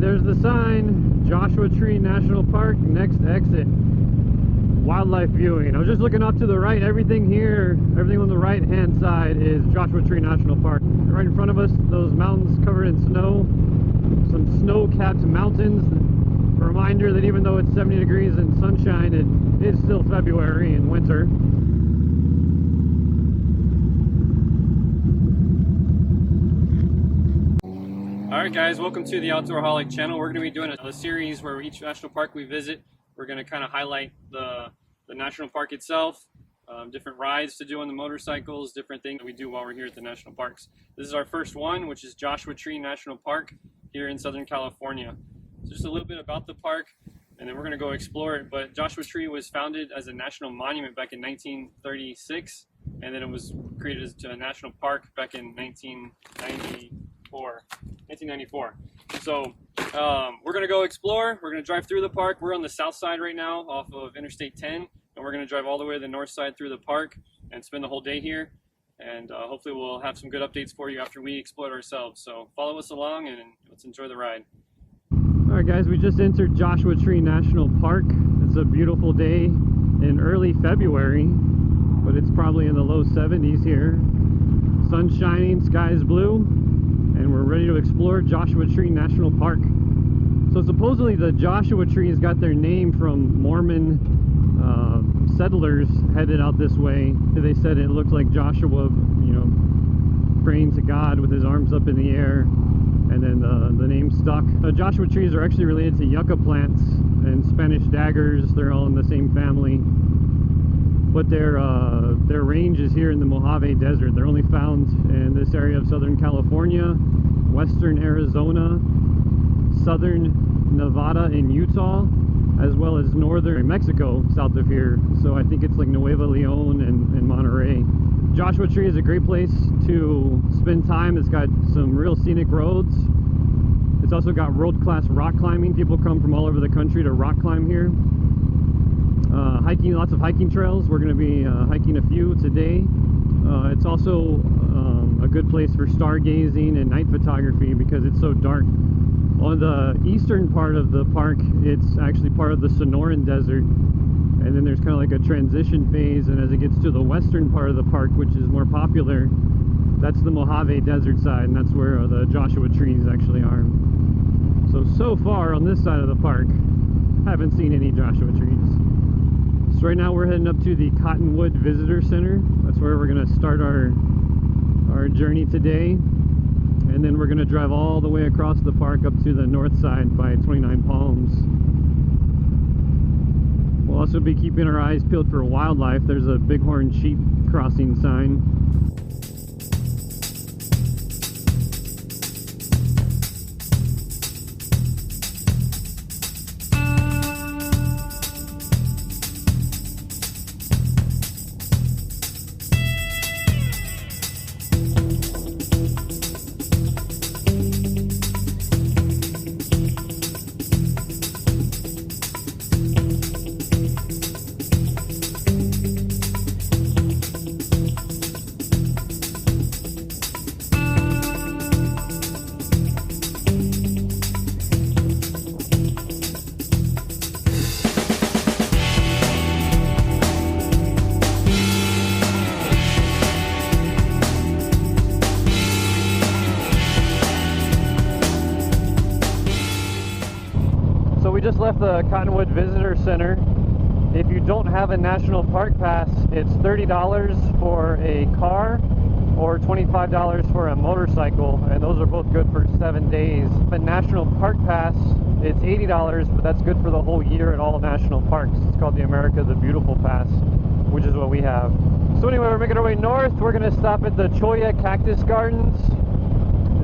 there's the sign, Joshua Tree National Park, next exit, wildlife viewing. I was just looking off to the right. Everything here, everything on the right hand side is Joshua Tree National Park. Right in front of us, those mountains covered in snow, some snow-capped mountains. A reminder that even though it's 70 degrees and sunshine, it is still February and winter. Alright guys, welcome to the Outdooraholic channel. We're going to be doing a series where each national park we visit, we're going to kind of highlight the national park itself, different rides to do on the motorcycles, different things that we do while we're here at the national parks. This is our first one, which is Joshua Tree National Park here in Southern California. So just a little bit about the park, and then we're going to go explore it. But Joshua Tree was founded as a national monument back in 1936, and then it was created as a national park back in 1994. So we're going to go explore. We're going to drive through the park. We're on the south side right now off of Interstate 10, and we're going to drive all the way to the north side through the park and spend the whole day here. And hopefully we'll have some good updates for you after we explore it ourselves. So follow us along and let's enjoy the ride. Alright guys, we just entered Joshua Tree National Park. It's a beautiful day in early February, but it's probably in the low 70s here. Sun's shining, sky's blue, and we're ready to explore Joshua Tree National Park. So supposedly the Joshua trees got their name from Mormon settlers headed out this way. They said it looked like Joshua, you know, praying to God with his arms up in the air, and then the name stuck. The Joshua trees are actually related to yucca plants and Spanish daggers. They're all in the same family. But their range is here in the Mojave Desert. They're only found in this area of Southern California, western Arizona, southern Nevada and Utah, as well as northern Mexico south of here. So I think it's like Nuevo Leon and Monterey. Joshua Tree is a great place to spend time. It's got some real scenic roads. It's also got world-class rock climbing. People come from all over the country to rock climb here. Hiking, lots of hiking trails. We're going to be hiking a few today. It's also a good place for stargazing and night photography because it's so dark. On the eastern part of the park, it's actually part of the Sonoran Desert, and then there's kind of like a transition phase, and as it gets to the western part of the park, which is more popular, that's the Mojave Desert side, and that's where the Joshua trees actually are. So far on this side of the park, haven't seen any Joshua trees. So right now we're heading up to the Cottonwood Visitor Center. That's where we're going to start our journey today. And then we're going to drive all the way across the park up to the north side by 29 Palms. We'll also be keeping our eyes peeled for wildlife. There's a bighorn sheep crossing sign. Just left the Cottonwood Visitor Center. If you don't have a national park pass, it's $30 for a car or $25 for a motorcycle, and those are both good for 7 days. The national park pass, it's $80, but that's good for the whole year at all national parks. It's called the America the Beautiful Pass, which is what we have. So anyway, we're making our way north. We're going to stop at the Cholla Cactus Gardens,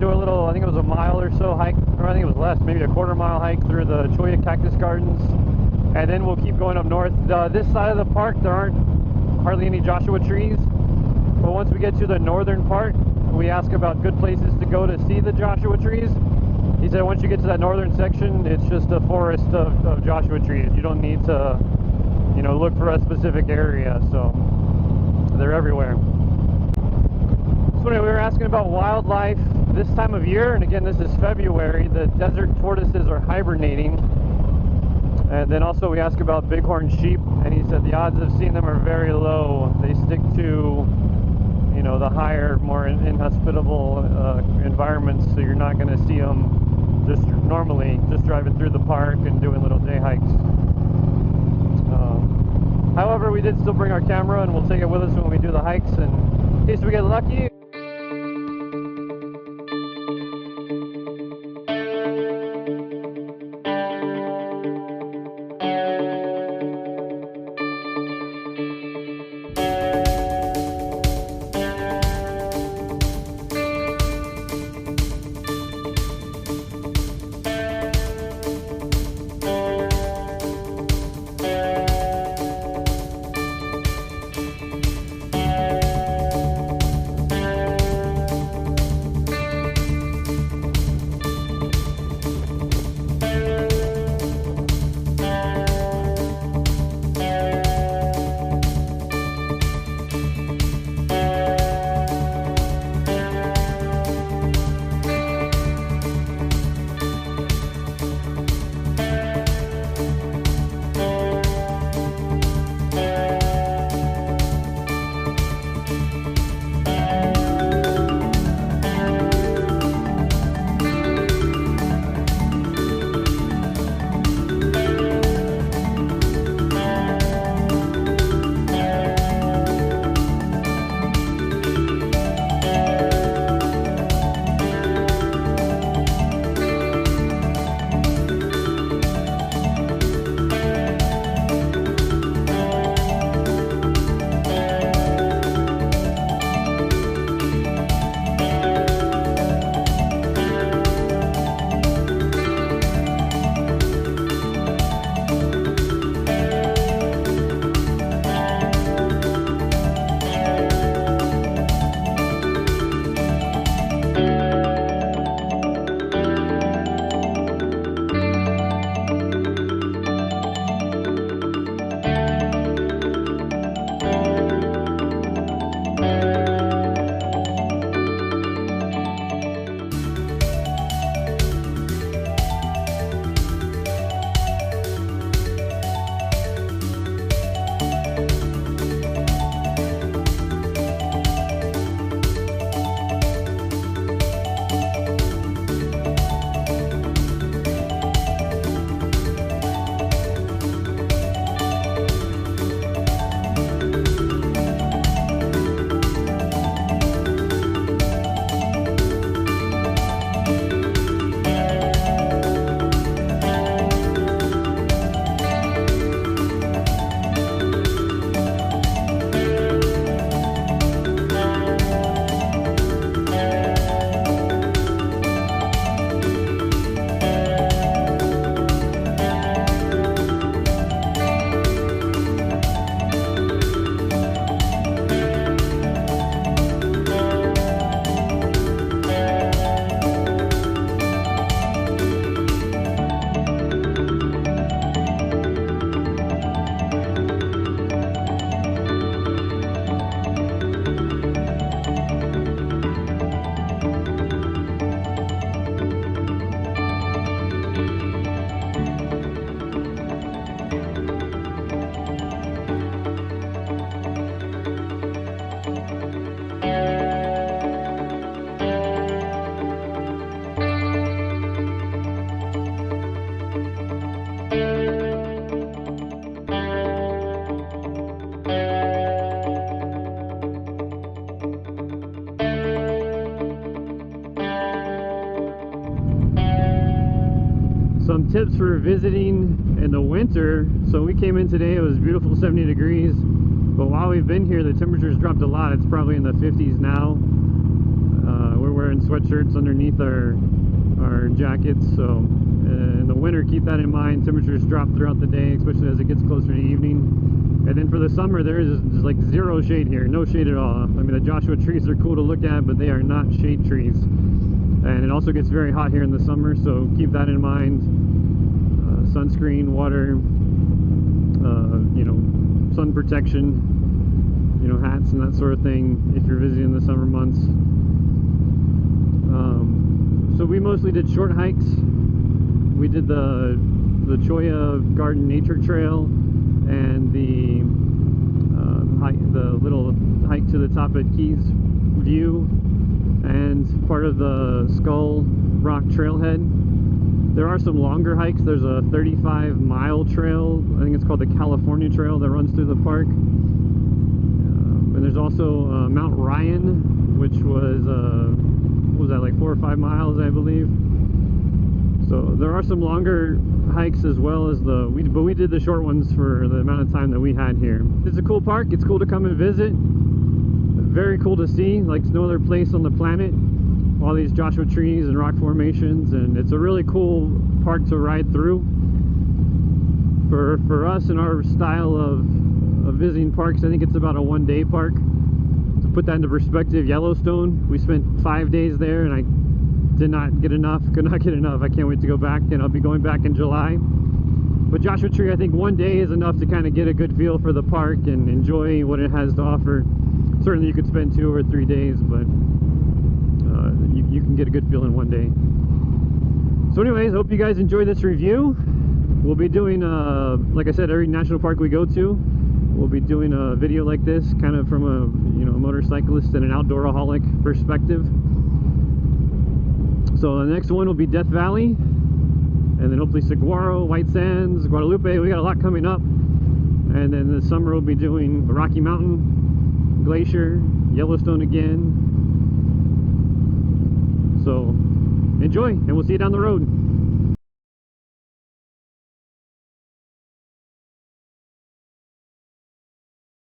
do a little, I think it was a mile or so hike, or I think it was less, maybe a quarter-mile hike through the Cholla Cactus Gardens, and then we'll keep going up north. This side of the park, there aren't hardly any Joshua trees, but once we get to the northern part, we ask about good places to go to see the Joshua trees. He said once you get to that northern section, it's just a forest of Joshua trees. You don't need to, you know, look for a specific area, so they're everywhere. one we were asking about wildlife this time of year, and again, this is February. The desert tortoises are hibernating. And then also we asked about bighorn sheep, and he said the odds of seeing them are very low. They stick to, you know, the higher, more inhospitable environments, so you're not going to see them just normally, just driving through the park and doing little day hikes. However, we did still bring our camera, and we'll take it with us when we do the hikes, and in case we get lucky. Some tips for visiting in the winter. So we came in today, it was beautiful, 70 degrees, but while we've been here the temperatures dropped a lot. It's probably in the 50s now. We're wearing sweatshirts underneath our jackets, so in the winter keep that in mind. Temperatures drop throughout the day, especially as it gets closer to evening. And then for the summer, there is like zero shade here, no shade at all. I mean, the Joshua trees are cool to look at, but they are not shade trees. And it also gets very hot here in the summer, so keep that in mind. Sunscreen, water, you know, sun protection, you know, hats and that sort of thing if you're visiting the summer months. So we mostly did short hikes. We did the Cholla Garden Nature Trail and the little hike to the top at Keys View and part of the Skull Rock Trailhead. There are some longer hikes. There's a 35-mile trail, I think it's called the California Trail, that runs through the park. And there's also Mount Ryan, which was, what was that, like 4 or 5 miles, I believe. So there are some longer hikes as well as but we did the short ones for the amount of time that we had here. It's a cool park. It's cool to come and visit. Very cool to see, like no other place on the planet. All these Joshua trees and rock formations, and it's a really cool park to ride through. For us and our style of visiting parks, I think it's about a one-day park. To put that into perspective, Yellowstone, we spent 5 days there, and I did not get enough, could not get enough. I can't wait to go back, and I'll be going back in July. But Joshua Tree, I think one day is enough to kind of get a good feel for the park and enjoy what it has to offer. Certainly you could spend 2 or 3 days, but you can get a good feel in one day. So anyways, hope you guys enjoyed this review. We'll be doing, like I said, every national park we go to, we'll be doing a video like this, kind of from a motorcyclist and an outdooraholic perspective. So the next one will be Death Valley, and then hopefully Saguaro, White Sands, Guadalupe. We got a lot coming up. And then this summer we'll be doing the Rocky Mountain, Glacier, Yellowstone again. So enjoy, and we'll see you down the road.